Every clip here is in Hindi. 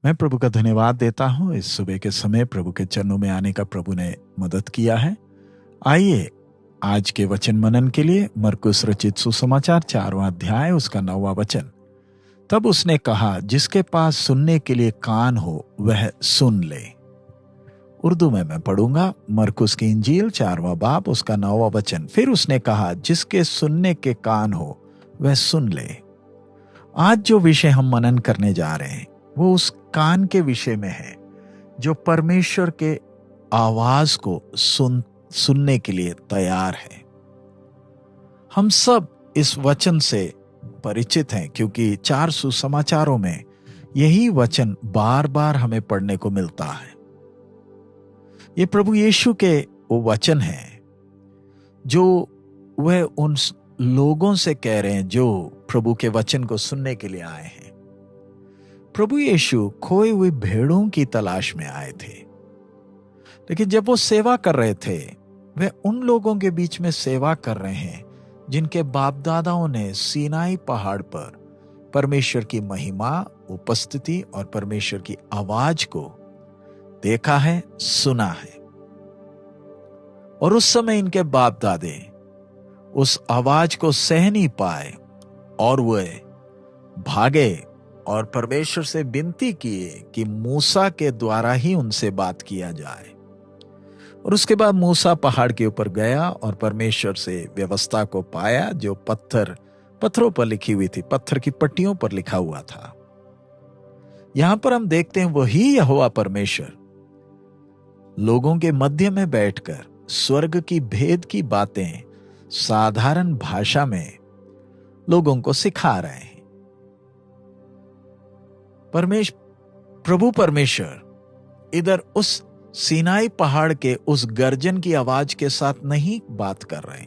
मैं प्रभु का धन्यवाद देता हूँ इस सुबह के समय प्रभु के चरणों में आने का प्रभु ने मदद किया है। आइए आज के वचन मनन के लिए मरकुस रचित सुसमाचार 4वां अध्याय उसका 9वां वचन। तब उसने कहा, जिसके पास सुनने के लिए कान हो वह सुन ले। उर्दू में मैं पढ़ूंगा मरकुस की इंजील 4वां बाब उसका 9वां वचन। फिर उसने कहा, जिसके सुनने के कान हो वह सुन ले। आज जो विषय हम मनन करने जा रहे हैं वो उस कान के विषय में है जो परमेश्वर के आवाज को सुनने के लिए तैयार है। हम सब इस वचन से परिचित हैं क्योंकि 4 सुसमाचारों में यही वचन बार बार हमें पढ़ने को मिलता है। ये प्रभु यीशु के वो वचन हैं जो वह उन लोगों से कह रहे हैं जो प्रभु के वचन को सुनने के लिए आए हैं। प्रभु यीशु खोई हुई भेड़ों की तलाश में आए थे, लेकिन जब वो सेवा कर रहे थे वे उन लोगों के बीच में सेवा कर रहे हैं जिनके बाप दादाओं ने सीनाई पहाड़ पर परमेश्वर की महिमा, उपस्थिति और परमेश्वर की आवाज को देखा है, सुना है। और उस समय इनके बाप दादे उस आवाज को सह नहीं पाए और वे भागे और परमेश्वर से विनती किए कि मूसा के द्वारा ही उनसे बात किया जाए। और उसके बाद मूसा पहाड़ के ऊपर गया और परमेश्वर से व्यवस्था को पाया जो पत्थरों पर लिखी हुई थी, पत्थर की पट्टियों पर लिखा हुआ था। यहां पर हम देखते हैं वही यहोवा परमेश्वर लोगों के मध्य में बैठकर स्वर्ग की भेद की बातें साधारण भाषा में लोगों को सिखा रहे हैं। प्रभु परमेश्वर इधर उस सीनाई पहाड़ के उस गर्जन की आवाज के साथ नहीं बात कर रहे,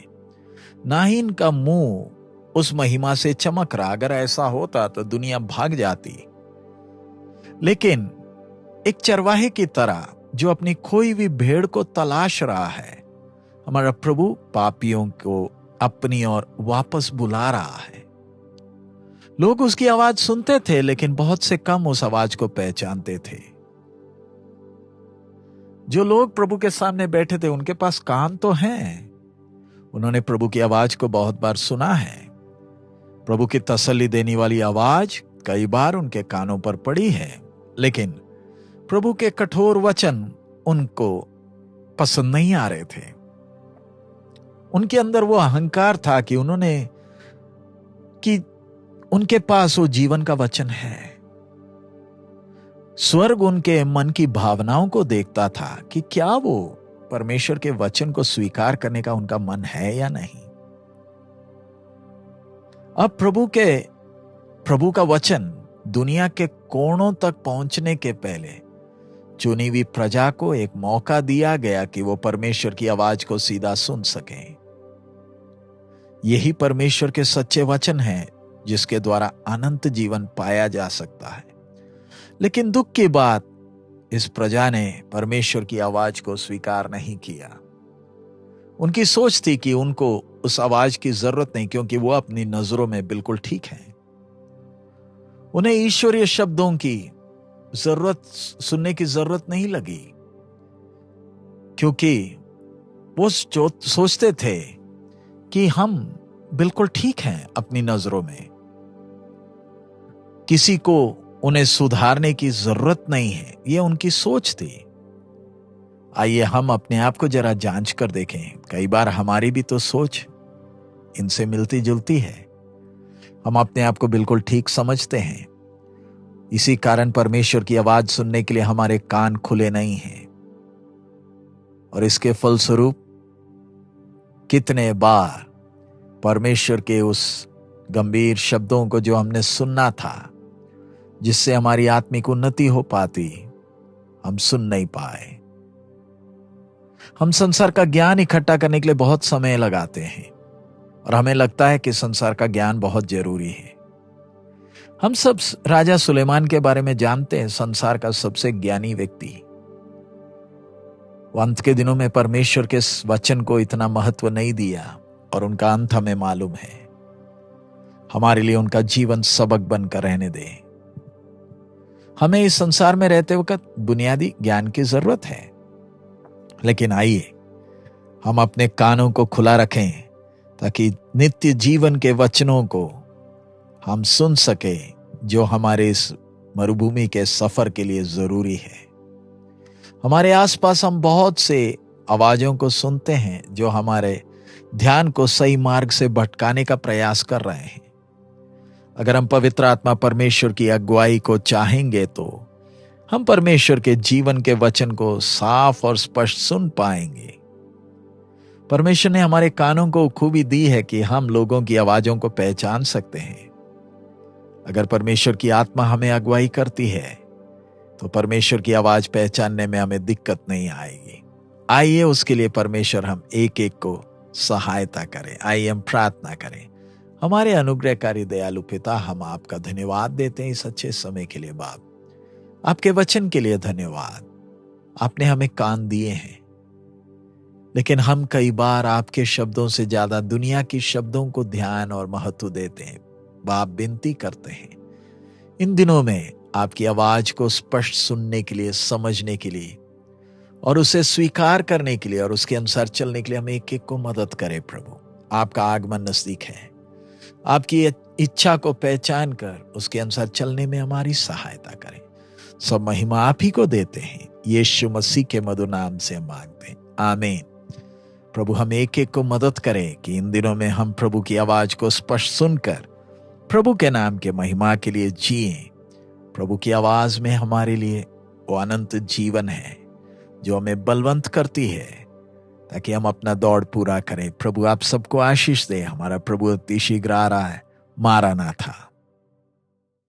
ना ही इनका मुंह उस महिमा से चमक रहा। अगर ऐसा होता तो दुनिया भाग जाती। लेकिन एक चरवाहे की तरह जो अपनी खोई हुई भेड़ को तलाश रहा है, हमारा प्रभु पापियों को अपनी ओर वापस बुला रहा है। लोग उसकी आवाज सुनते थे लेकिन बहुत से कम उस आवाज को पहचानते थे। जो लोग प्रभु के सामने बैठे थे उनके पास कान तो हैं, उन्होंने प्रभु की आवाज को बहुत बार सुना है। प्रभु की तसल्ली देने वाली आवाज कई बार उनके कानों पर पड़ी है, लेकिन प्रभु के कठोर वचन उनको पसंद नहीं आ रहे थे। उनके अंदर वो अहंकार था कि उनके पास वो जीवन का वचन है। स्वर्ग उनके मन की भावनाओं को देखता था कि क्या वो परमेश्वर के वचन को स्वीकार करने का उनका मन है या नहीं। अब प्रभु का वचन दुनिया के कोनों तक पहुंचने के पहले चुनी हुई प्रजा को एक मौका दिया गया कि वो परमेश्वर की आवाज को सीधा सुन सकें। यही परमेश्वर के सच्चे वचन हैं जिसके द्वारा अनंत जीवन पाया जा सकता है। लेकिन दुख की बात, इस प्रजा ने परमेश्वर की आवाज को स्वीकार नहीं किया। उनकी सोच थी कि उनको उस आवाज की जरूरत नहीं, क्योंकि वो अपनी नजरों में बिल्कुल ठीक हैं। उन्हें ईश्वरीय शब्दों की सुनने की जरूरत नहीं लगी, क्योंकि वो सोचते थे कि हम बिल्कुल ठीक हैं अपनी नजरों में, किसी को उन्हें सुधारने की जरूरत नहीं है। ये उनकी सोच थी। आइए हम अपने आप को जरा जांच कर देखें। कई बार हमारी भी तो सोच इनसे मिलती जुलती है। हम अपने आप को बिल्कुल ठीक समझते हैं। इसी कारण परमेश्वर की आवाज सुनने के लिए हमारे कान खुले नहीं हैं। और इसके फलस्वरूप कितने बार परमेश्वर के उस गंभीर शब्दों को जो हमने सुनना था, जिससे हमारी आत्मिक उन्नति हो पाती, हम सुन नहीं पाए। हम संसार का ज्ञान इकट्ठा करने के लिए बहुत समय लगाते हैं और हमें लगता है कि संसार का ज्ञान बहुत जरूरी है। हम सब राजा सुलेमान के बारे में जानते हैं, संसार का सबसे ज्ञानी व्यक्ति। वो अंत के दिनों में परमेश्वर के वचन को इतना महत्व नहीं दिया और उनका अंत हमें मालूम है। हमारे लिए उनका जीवन सबक बनकर रहने दे। हमें इस संसार में रहते वक्त बुनियादी ज्ञान की जरूरत है, लेकिन आइए हम अपने कानों को खुला रखें ताकि नित्य जीवन के वचनों को हम सुन सके, जो हमारे इस मरुभूमि के सफर के लिए जरूरी है। हमारे आसपास हम बहुत से आवाजों को सुनते हैं जो हमारे ध्यान को सही मार्ग से भटकाने का प्रयास कर रहे हैं। अगर हम पवित्र आत्मा परमेश्वर की अगुवाई को चाहेंगे तो हम परमेश्वर के जीवन के वचन को साफ और स्पष्ट सुन पाएंगे। परमेश्वर ने हमारे कानों को खूबी दी है कि हम लोगों की आवाजों को पहचान सकते हैं। अगर परमेश्वर की आत्मा हमें अगुवाई करती है तो परमेश्वर की आवाज पहचानने में हमें दिक्कत नहीं आएगी। आइए उसके लिए परमेश्वर हम एक एक को सहायता करें। आइए हम प्रार्थना करें। हमारे अनुग्रहकारी दयालु पिता, हम आपका धन्यवाद देते हैं इस अच्छे समय के लिए। बाप, आपके वचन के लिए धन्यवाद। आपने हमें कान दिए हैं, लेकिन हम कई बार आपके शब्दों से ज्यादा दुनिया की शब्दों को ध्यान और महत्व देते हैं। बाप, विनती करते हैं इन दिनों में आपकी आवाज को स्पष्ट सुनने के लिए, समझने के लिए और उसे स्वीकार करने के लिए और उसके अनुसार चलने के लिए हमें एक एक को मदद करे। प्रभु, आपका आगमन नजदीक है। आपकी इच्छा को पहचान कर उसके अनुसार चलने में हमारी सहायता करें। सब महिमा आप ही को देते हैं, यीशु मसीह के मधुर नाम से हम मांगते हैं, आमीन। प्रभु, हम एक एक को मदद करें कि इन दिनों में हम प्रभु की आवाज को स्पष्ट सुनकर प्रभु के नाम के महिमा के लिए जिएं। प्रभु की आवाज में हमारे लिए वो अनंत जीवन है जो हमें बलवंत करती है ताकि हम अपना दौड़ पूरा करें। प्रभु, आप सबको आशीष दे। हमारा प्रभु अति शीघ्र आ रहा है। मारा ना था।